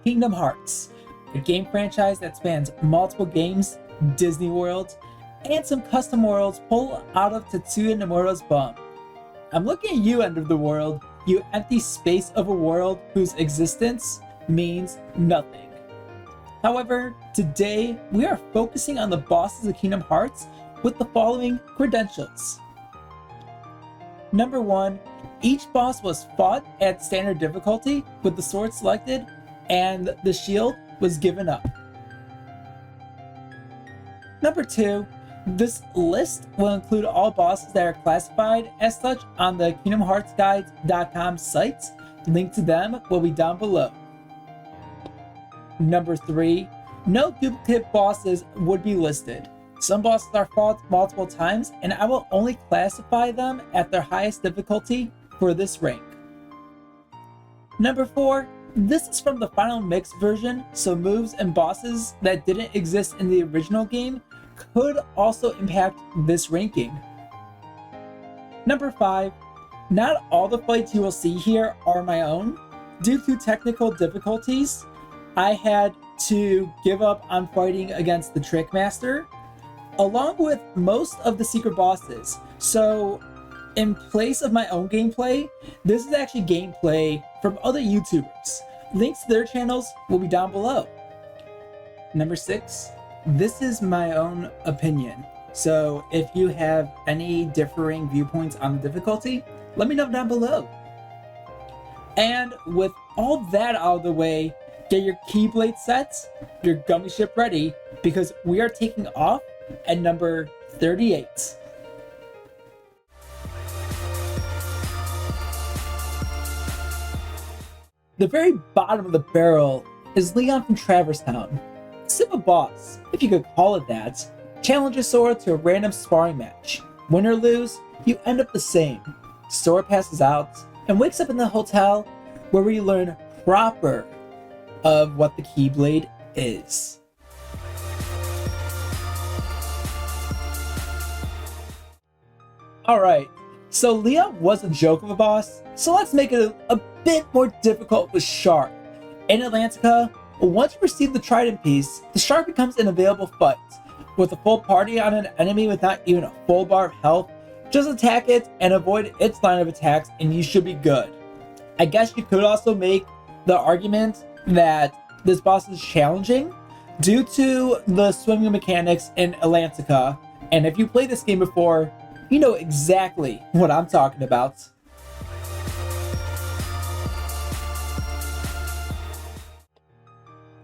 Kingdom Hearts, a game franchise that spans multiple games, Disney World, and some custom worlds pulled out of Tetsuya Nomura's bum. I'm looking at you, End of the World, you empty space of a world whose existence means nothing. However, today we are focusing on the bosses of Kingdom Hearts with the following credentials. Number 1, each boss was fought at standard difficulty with the sword selected and the shield was given up. Number 2, this list will include all bosses that are classified as such on the KingdomHeartsGuides.com site. Link to them will be down below. Number 3, no duplicate bosses would be listed. Some bosses are fought multiple times, and I will only classify them at their highest difficulty for this rank. Number 4, this is from the final mix version, so moves and bosses that didn't exist in the original game could also impact this ranking. Number 5, not all the fights you will see here are my own. Due to technical difficulties, I had to give up on fighting against the Trickmaster, along with most of the secret bosses. So in place of my own gameplay, this is actually gameplay from other YouTubers. Links to their channels will be down below. Number 6, this is my own opinion. So if you have any differing viewpoints on the difficulty, let me know down below. And with all that out of the way, get your Keyblade sets, your gummy ship ready, because we are taking off at number 38. The very bottom of the barrel is Leon from Traverstown. Simple boss, if you could call it that, challenges Sora to a random sparring match. Win or lose, you end up the same. Sora passes out and wakes up in the hotel where we learn proper of what the Keyblade is. Alright, so Leon was a joke of a boss, so let's make it a bit more difficult with Shark. In Atlantica, once you receive the Trident piece, the Shark becomes an available fight. With a full party on an enemy without even a full bar of health, just attack it and avoid its line of attacks and you should be good. I guess you could also make the argument that this boss is challenging due to the swimming mechanics in Atlantica, and if you played this game before, you know exactly what I'm talking about.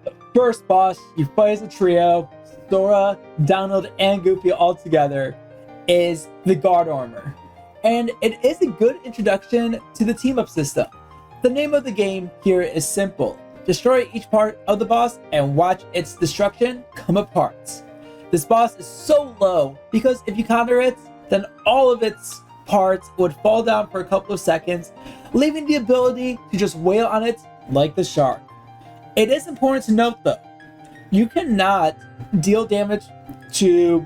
The first boss you fight as a trio, Sora, Donald, and Goofy all together, is the Guard Armor. And it is a good introduction to the team-up system. The name of the game here is simple. Destroy each part of the boss and watch its destruction come apart. This boss is so low because if you counter it, then all of its parts would fall down for a couple of seconds, leaving the ability to just wail on it like the shark. It is important to note though, you cannot deal damage to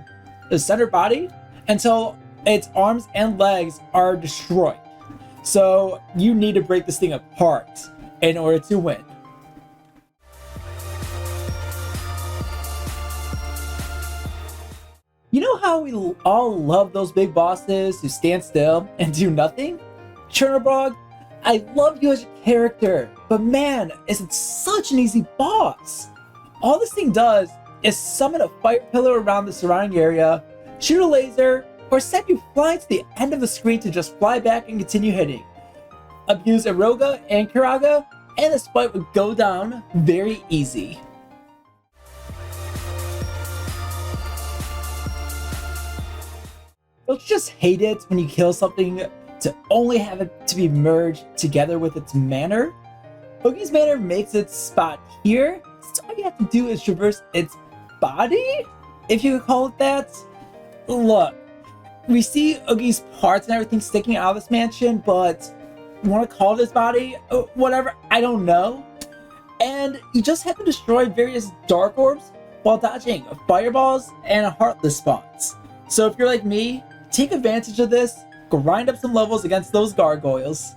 the center body until its arms and legs are destroyed. So you need to break this thing apart in order to win. You know how we all love those big bosses who stand still and do nothing? Chernabrog, I love you as a character, but man, is it such an easy boss. All this thing does is summon a fire pillar around the surrounding area, shoot a laser, or send you flying to the end of the screen to just fly back and continue hitting. Abuse Eroga and Kiraga, and this fight would go down very easy. Don't you just hate it when you kill something to only have it to be merged together with its manner? Oogie's manner makes its spot here, so all you have to do is traverse its body, if you could call it that. Look, we see Oogie's parts and everything sticking out of this mansion, but you want to call it his body? Whatever, I don't know. And you just have to destroy various dark orbs while dodging fireballs and heartless spawns. So if you're like me, take advantage of this, grind up some levels against those gargoyles.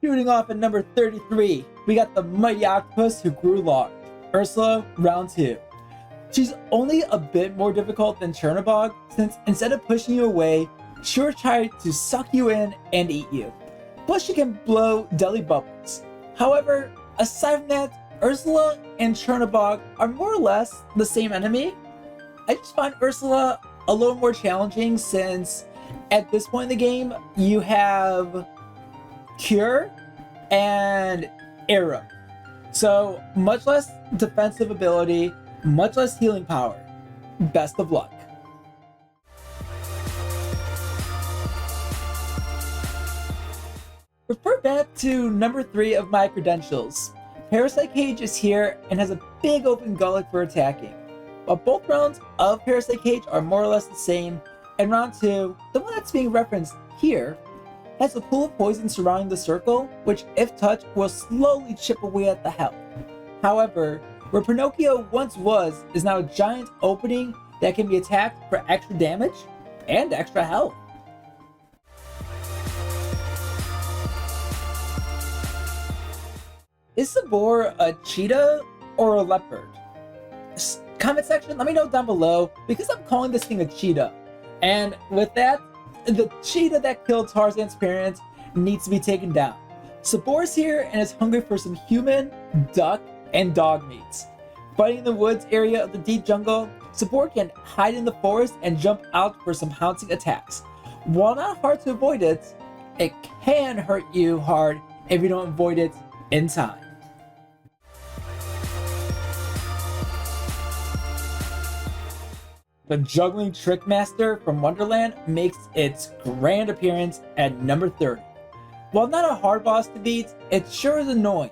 Shooting off at number 33, we got the mighty octopus who grew large, Ursula, round 2. She's only a bit more difficult than Chernabrog, since instead of pushing you away, she will try to suck you in and eat you. Plus she can blow deadly bubbles. However, aside from that, Ursula and Chernabrog are more or less the same enemy. I just find Ursula a little more challenging since at this point in the game, you have Cure and Arrow. So much less defensive ability, much less healing power. Best of luck. Refer back to number 3 of my credentials. Parasite Cage is here and has a big open gullet for attacking. While both rounds of Parasite Cage are more or less the same, and round 2, the one that's being referenced here, has a pool of poison surrounding the circle, which if touched will slowly chip away at the health. However, where Pinocchio once was is now a giant opening that can be attacked for extra damage and extra health. Is Sabor a cheetah or a leopard? Comment section, let me know down below, because I'm calling this thing a cheetah. And with that, the cheetah that killed Tarzan's parents needs to be taken down. Sabor's here and is hungry for some human, duck, and dog meats. Fighting in the woods area of the deep jungle, Sabor can hide in the forest and jump out for some pouncing attacks. While not hard to avoid it, it can hurt you hard if you don't avoid it in time. The Juggling Trick Master from Wonderland makes its grand appearance at number 30. While not a hard boss to beat, it sure is annoying.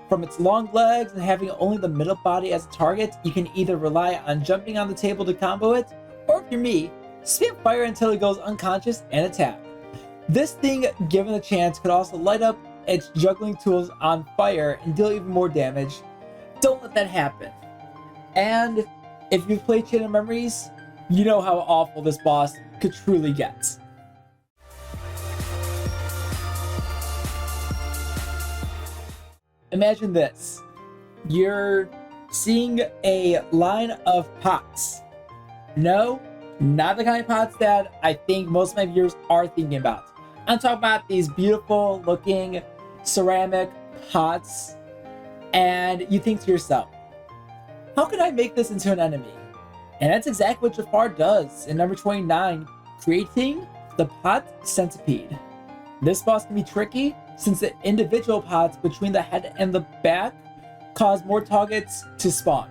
From its long legs and having only the middle body as a target, you can either rely on jumping on the table to combo it, or if you're me, spam fire until it goes unconscious and attack. This thing, given a chance, could also light up its juggling tools on fire and deal even more damage. Don't let that happen. And if you've played Chain of Memories, you know how awful this boss could truly get. Imagine this. You're seeing a line of pots. No, not the kind of pots that I think most of my viewers are thinking about. I'm talking about these beautiful looking ceramic pots, and you think to yourself, how can I make this into an enemy? And that's exactly what Jafar does in number 29, creating the Pot Centipede. This boss can be tricky since the individual pots between the head and the back cause more targets to spawn.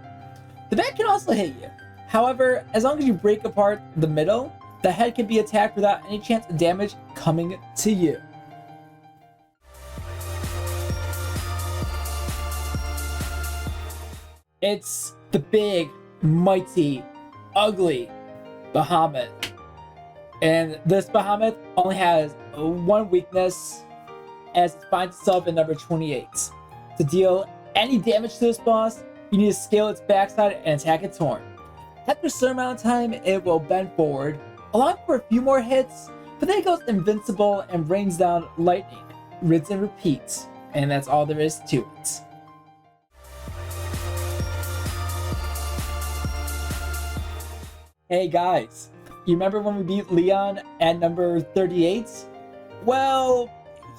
The back can also hit you. However, as long as you break apart the middle, the head can be attacked without any chance of damage coming to you. It's the big, mighty, ugly Bahamut. And this Bahamut only has one weakness, as it finds itself in number 28. To deal any damage to this boss, you need to scale its backside and attack its horn. After a certain amount of time, it will bend forward, allowing for a few more hits, but then it goes invincible and rains down lightning, rinse and repeat, and that's all there is to it. Hey guys, you remember when we beat Leon at number 38? Well,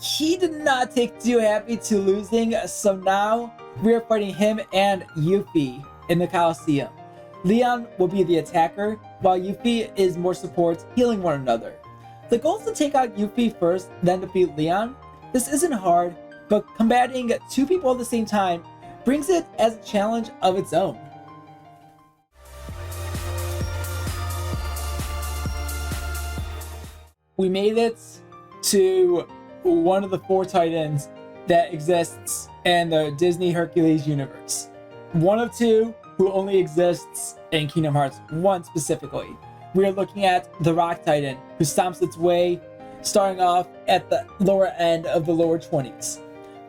he did not take too happy to losing, so now we are fighting him and Yuffie in the Coliseum. Leon will be the attacker, while Yuffie is more support, healing one another. The goal is to take out Yuffie first, then defeat Leon. This isn't hard, but combating two people at the same time brings it as a challenge of its own. We made it to one of the 4 titans that exists in the Disney Hercules universe. One of 2 who only exists in Kingdom Hearts 1 specifically. We are looking at the Rock Titan, who stomps its way, starting off at the lower end of the lower 20s.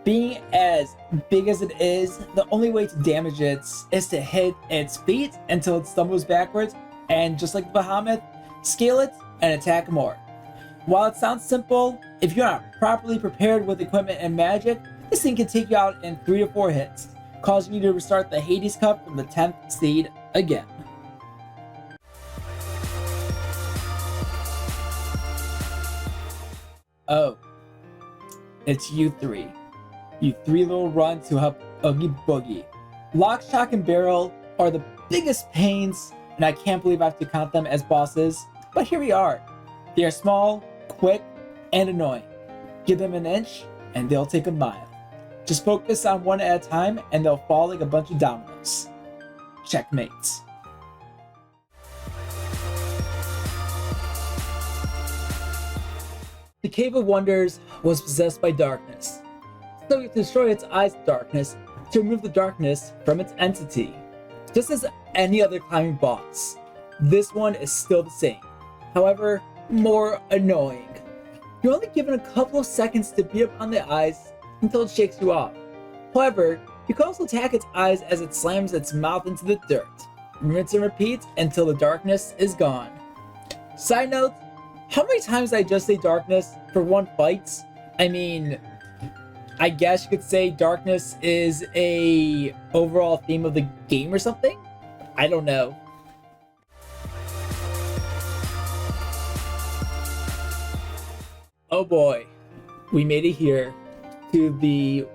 Being as big as it is, the only way to damage it is to hit its feet until it stumbles backwards, and just like the Bahamut, scale it and attack more. While it sounds simple, if you're not properly prepared with equipment and magic, this thing can take you out in 3 to 4 hits, causing you to restart the Hades Cup from the 10th seed again. Oh, it's you three. You three little runs who help Okie Boogie. Lock, Shock, and Barrel are the biggest pains, and I can't believe I have to count them as bosses, but here we are. They are small, quick, and annoying. Give them an inch, and they'll take a mile. Just focus on one at a time, and they'll fall like a bunch of dominoes. Checkmates. The Cave of Wonders was possessed by darkness, so you have to destroy its eyes with darkness to remove the darkness from its entity. Just as any other climbing boss, this one is still the same, however, more annoying. You're only given a couple of seconds to beat up on the eyes until it shakes you off. However, you can also attack its eyes as it slams its mouth into the dirt. Rinse and repeat until the darkness is gone. Side note, how many times did I just say darkness for one fight? I mean, I guess you could say darkness is a overall theme of the game or something? I don't know. Oh boy, we made it here to the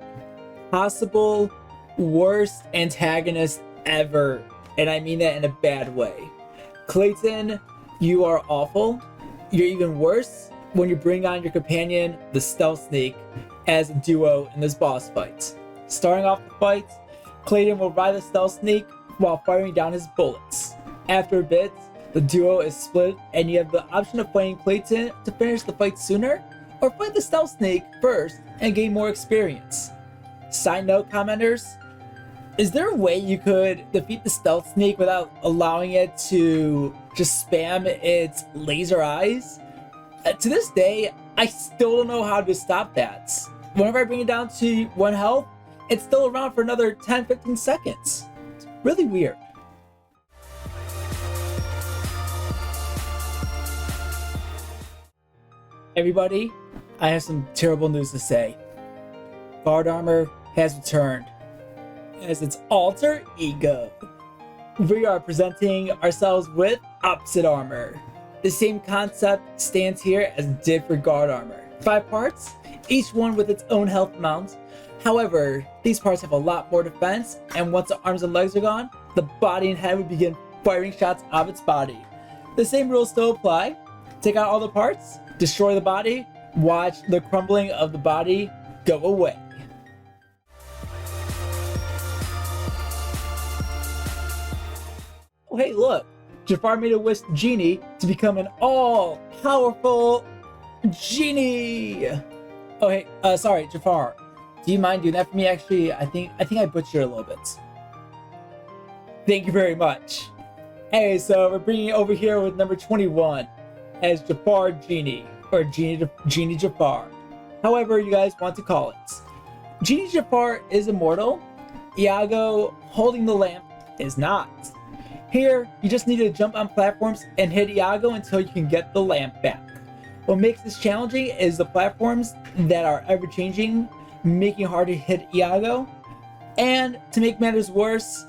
possible worst antagonist ever, and I mean that in a bad way. Clayton, you are awful. You're even worse when you bring on your companion, the Stealth Snake, as a duo in this boss fight. Starting off the fight, Clayton will ride the Stealth Snake while firing down his bullets. After a bit, the duo is split and you have the option of fighting Clayton to finish the fight sooner, or fight the Stealth Snake first and gain more experience. Side note, commenters, is there a way you could defeat the Stealth Snake without allowing it to just spam its laser eyes? To this day, I still don't know how to stop that. Whenever I bring it down to 1 health, it's still around for another 10-15 seconds. It's really weird. Everybody, I have some terrible news to say. Guard Armor has returned as its alter ego. We are presenting ourselves with Opposite Armor. The same concept stands here as it did for Guard Armor. 5 parts, each one with its own health amount. However, these parts have a lot more defense, and once the arms and legs are gone, the body and head would begin firing shots out of its body. The same rules still apply. Take out all the parts, destroy the body, watch the crumbling of the body go away. Oh hey, look! Jafar made a wish to Genie to become an all-powerful genie! Oh hey, sorry, Jafar. Do you mind doing that for me? Actually, I think I butchered a little bit. Thank you very much. Hey, so we're bringing it over here with number 21 as Jafar Genie, or Genie Jafar. However you guys want to call it. Genie Jafar is immortal. Iago holding the lamp is not. Here, you just need to jump on platforms and hit Iago until you can get the lamp back. What makes this challenging is the platforms that are ever-changing, making it hard to hit Iago. And to make matters worse,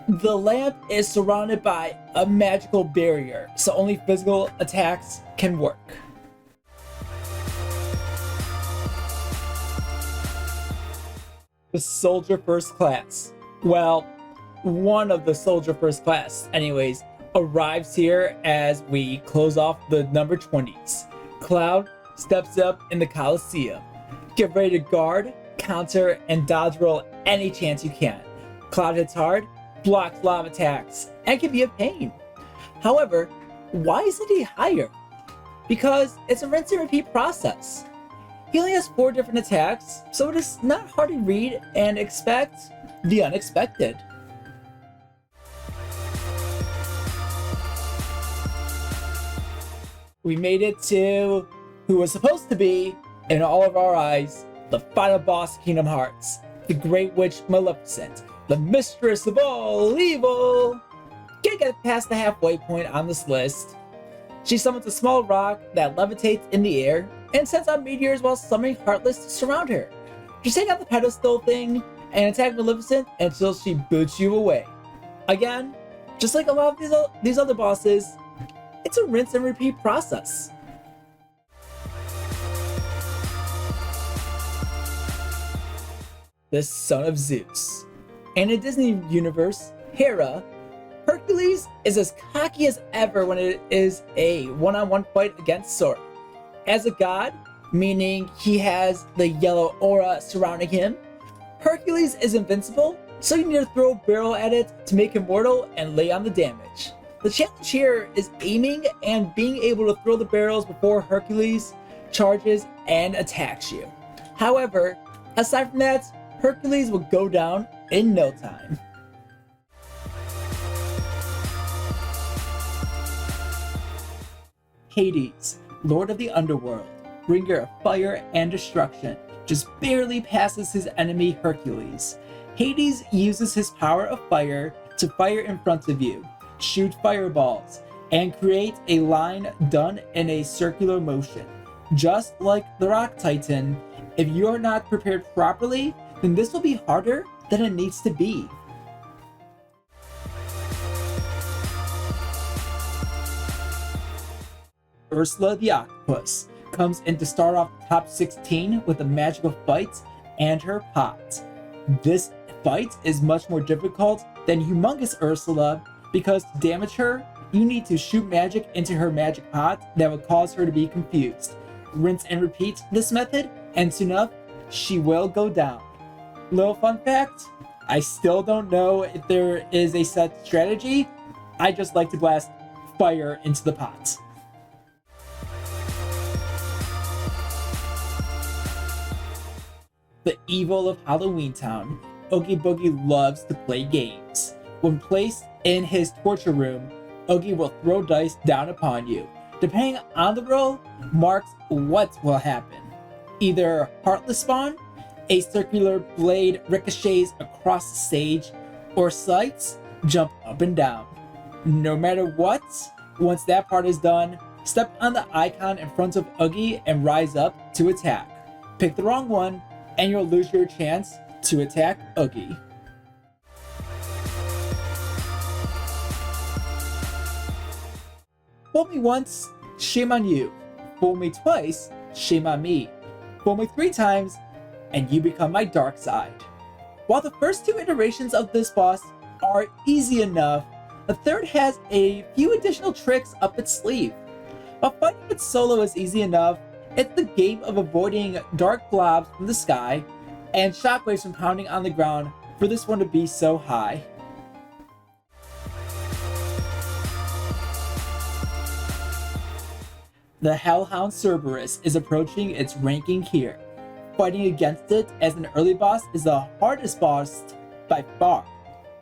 the lamp is surrounded by a magical barrier, so only physical attacks can work. The Soldier First Class. Well, one of the Soldier First Class, anyways, arrives here as we close off the number 20s. Cloud steps up in the Coliseum. Get ready to guard, counter, and dodge roll any chance you can. Cloud hits hard, blocks a lot of attacks, and can be a pain. However, why isn't he higher? Because it's a rinse and repeat process. He only has 4 different attacks, so it is not hard to read and expect the unexpected. We made it to who was supposed to be, in all of our eyes, the final boss of Kingdom Hearts, the Great Witch Maleficent, the mistress of all evil. Can't get past the halfway point on this list. She summons a small rock that levitates in the air and sends out meteors while summoning Heartless to surround her. Just take out the pedestal thing and attack Maleficent until she boots you away. Again, just like a lot of these other bosses, it's a rinse and repeat process. The Son of Zeus. In a Disney universe, Hera, Hercules is as cocky as ever when it is a one-on-one fight against Sora. As a god, meaning he has the yellow aura surrounding him, Hercules is invincible, so you need to throw a barrel at it to make him mortal and lay on the damage. The challenge here is aiming and being able to throw the barrels before Hercules charges and attacks you. However, aside from that, Hercules will go down in no time. Hades, Lord of the Underworld, bringer of fire and destruction, just barely passes his enemy Hercules. Hades uses his power of fire to fire in front of you, shoot fireballs, and create a line done in a circular motion. Just like the Rock Titan, if you are not prepared properly, then this will be harder than it needs to be. Ursula the Octopus comes in to start off the top 16 with a magical fight and her pot. This fight is much more difficult than Humongous Ursula because to damage her, you need to shoot magic into her magic pot that will cause her to be confused. Rinse and repeat this method, and soon enough, she will go down. Little fun fact, I still don't know if there is a set strategy. I just like to blast fire into the pot. The evil of Halloween Town, Okie Boogie loves to play games. When placed in his torture room, Okie will throw dice down upon you. Depending on the roll, marks what will happen. Either Heartless spawn, a circular blade ricochets across the stage, or sights jump up and down. No matter what, once that part is done, step on the icon in front of Ogie and rise up to attack. Pick the wrong one, and you'll lose your chance to attack Ogie. Fool me once, shame on you. Fool me twice, shame on me. Fool me 3 times, and you become my Darkseid. While the first 2 iterations of this boss are easy enough, the third has a few additional tricks up its sleeve. While fighting it solo is easy enough, it's the game of avoiding dark blobs from the sky and shockwaves from pounding on the ground for this one to be so high. The Hellhound Cerberus is approaching its ranking here. Fighting against it as an early boss is the hardest boss by far.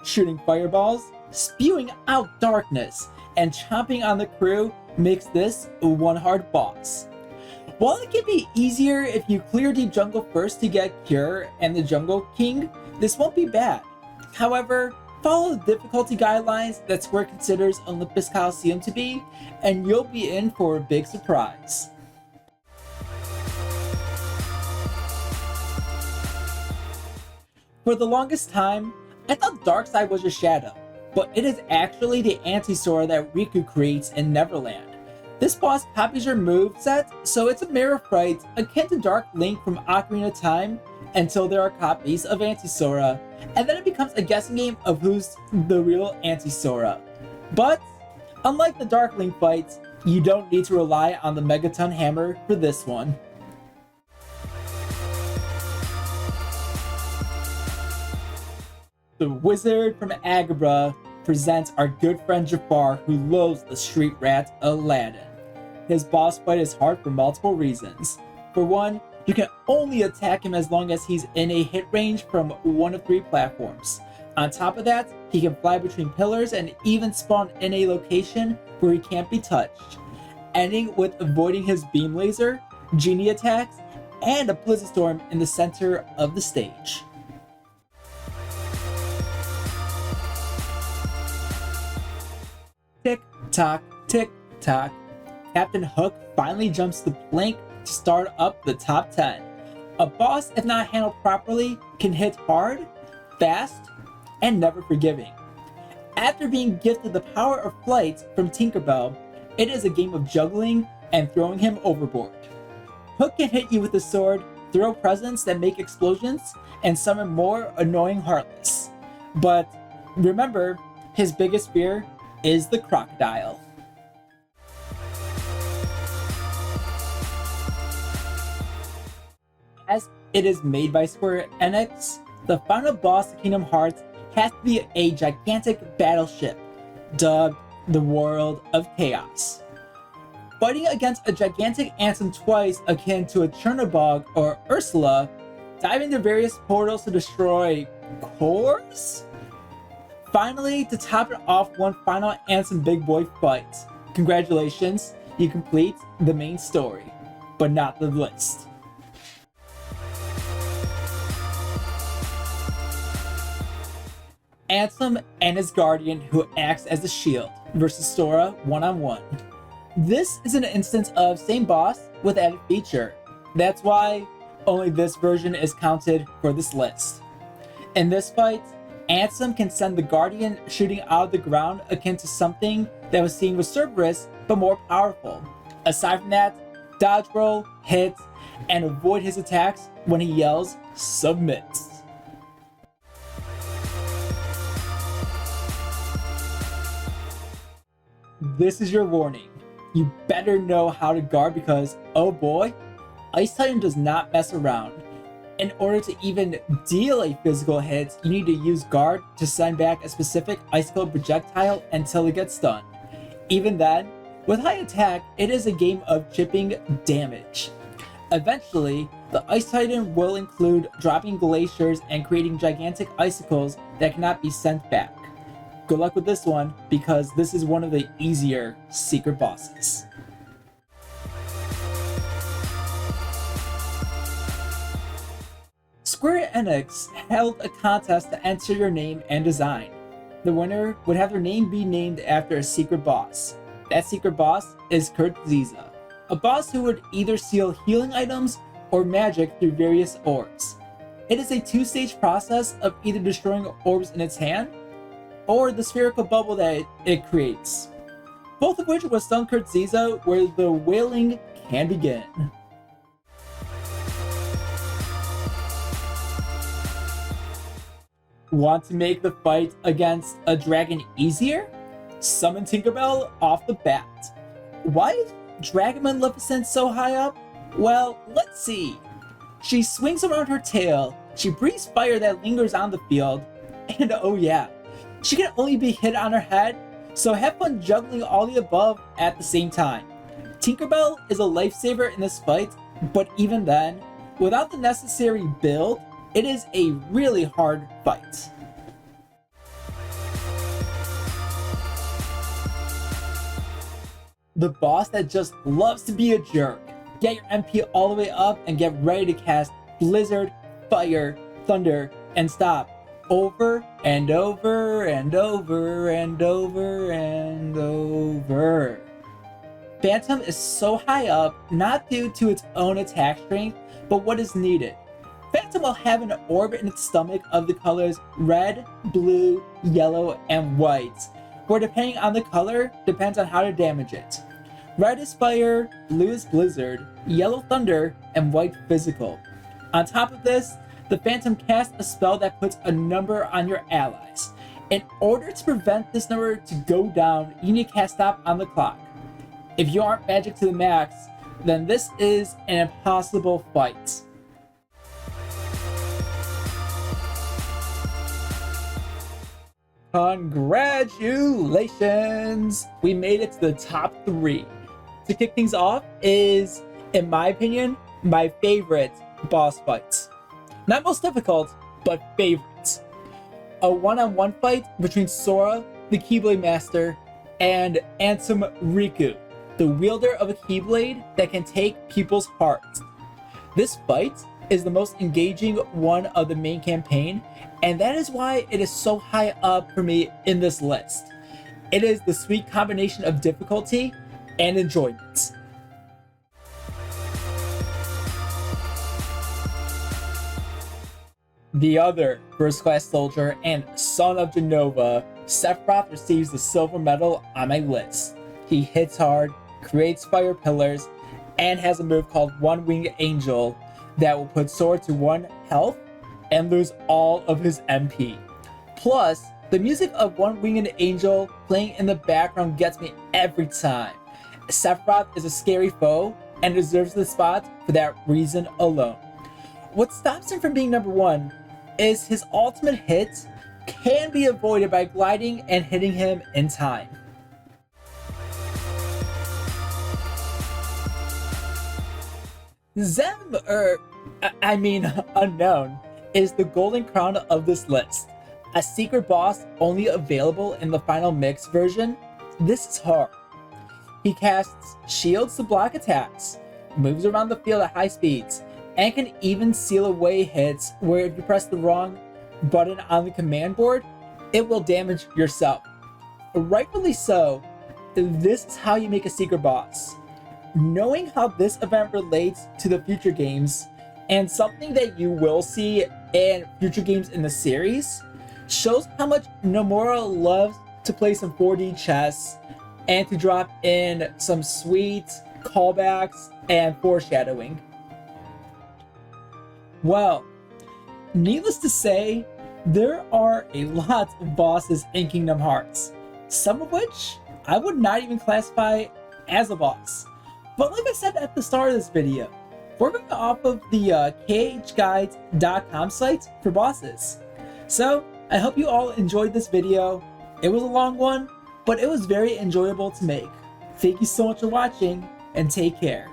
Shooting fireballs, spewing out darkness, and chomping on the crew makes this one hard boss. While it can be easier if you clear Deep Jungle first to get Cure and the Jungle King, this won't be bad. However, follow the difficulty guidelines that Square considers Olympus Coliseum to be, and you'll be in for a big surprise. For the longest time, I thought Darkseid was your shadow, but it is actually the anti-Sora that Riku creates in Neverland. This boss copies your moveset, so it's a mirror fight akin to Dark Link from Ocarina of Time until there are copies of Anti-Sora, and then it becomes a guessing game of who's the real Anti-Sora. But, unlike the Dark Link fights, you don't need to rely on the Megaton Hammer for this one. The Wizard from Agrabah presents our good friend Jafar, who loathes the street rat Aladdin. His boss fight is hard for multiple reasons. For one, you can only attack him as long as he's in a hit range from one of 3 platforms. On top of that, he can fly between pillars and even spawn in a location where he can't be touched, ending with avoiding his beam laser, genie attacks, and a blizzard storm in the center of the stage. Tick tock, Captain Hook finally jumps the plank to start up the top 10. A boss, if not handled properly, can hit hard, fast, and never forgiving. After being gifted the power of flight from Tinkerbell, it is a game of juggling and throwing him overboard. Hook can hit you with a sword, throw presents that make explosions, and summon more annoying Heartless. But remember, his biggest fear is the crocodile. As it is made by Square Enix, the final boss of Kingdom Hearts has to be a gigantic battleship, dubbed the World of Chaos. Fighting against a gigantic Ansem twice akin to a Chernabrog or Ursula, dive into various portals to destroy cores? Finally, to top it off, one final Ansem big boy fight. Congratulations, you complete the main story, but not the list. Ansem and his guardian who acts as a shield versus Sora one-on-one. This is an instance of same boss with added feature. That's why only this version is counted for this list. In this fight, Ansem can send the guardian shooting out of the ground akin to something that was seen with Cerberus, but more powerful. Aside from that, dodge roll, hit, and avoid his attacks when he yells, "Submit." This is your warning. You better know how to guard because, oh boy, Ice Titan does not mess around. In order to even deal a physical hit, you need to use guard to send back a specific icicle projectile until it gets stunned. Even then, with high attack, it is a game of chipping damage. Eventually, the Ice Titan will include dropping glaciers and creating gigantic icicles that cannot be sent back. Good luck with this one, because this is one of the easier secret bosses. Square Enix held a contest to enter your name and design. The winner would have their name be named after a secret boss. That secret boss is Hercules, a boss who would either steal healing items or magic through various orbs. It is a two-stage process of either destroying orbs in its hand or the spherical bubble that it creates, both of which will stun Hercules where the wailing can begin. Want to make the fight against a dragon easier? Summon Tinkerbell off the bat. Why is Dragon Maleficent so high up? Well, let's see. She swings around her tail, she breathes fire that lingers on the field, and oh yeah, she can only be hit on her head, so have fun juggling all the above at the same time. Tinkerbell is a lifesaver in this fight, but even then, without the necessary build, it is a really hard fight. The boss that just loves to be a jerk. Get your MP all the way up and get ready to cast Blizzard, Fire, Thunder, and Stop over and over and over and over and over. Phantom is so high up, not due to its own attack strength, but what is needed. Phantom will have an orb in its stomach of the colors red, blue, yellow, and white, where depending on the color, depends on how to damage it. Red is fire, blue is blizzard, yellow thunder, and white physical. On top of this, the Phantom casts a spell that puts a number on your allies. In order to prevent this number to go down, you need to cast Stop on the clock. If you aren't magic to the max, then this is an impossible fight. Congratulations! We made it to the top 3. To kick things off is, in my opinion, my favorite boss fights. Not most difficult, but favorites. A one-on-one fight between Sora, the Keyblade Master, and Ansem Riku, the wielder of a Keyblade that can take people's hearts. This fight is the most engaging one of the main campaign, and that is why it is so high up for me in this list. It is the sweet combination of difficulty and enjoyment. The other first-class soldier and son of Genova, Sephiroth receives the silver medal on my list. He hits hard, creates fire pillars, and has a move called One-Winged Angel that will put Sora to 1 health and lose all of his MP. Plus, the music of One-Winged Angel playing in the background gets me every time. Sephiroth is a scary foe and deserves the spot for that reason alone. What stops him from being number 1 is his ultimate hit can be avoided by gliding and hitting him in time. Unknown, is the golden crown of this list. A secret boss only available in the final mix version. This is hard. He casts shields to block attacks, moves around the field at high speeds, and can even seal away hits where if you press the wrong button on the command board, it will damage yourself. Rightfully so, this is how you make a secret boss. Knowing how this event relates to the future games, and something that you will see in future games in the series, shows how much Nomura loves to play some 4D chess and to drop in some sweet callbacks and foreshadowing. Well, needless to say, there are a lot of bosses in Kingdom Hearts, some of which I would not even classify as a boss. But like I said at the start of this video, we're going off of the khguides.com site for bosses. So, I hope you all enjoyed this video. It was a long one, but it was very enjoyable to make. Thank you so much for watching, and take care.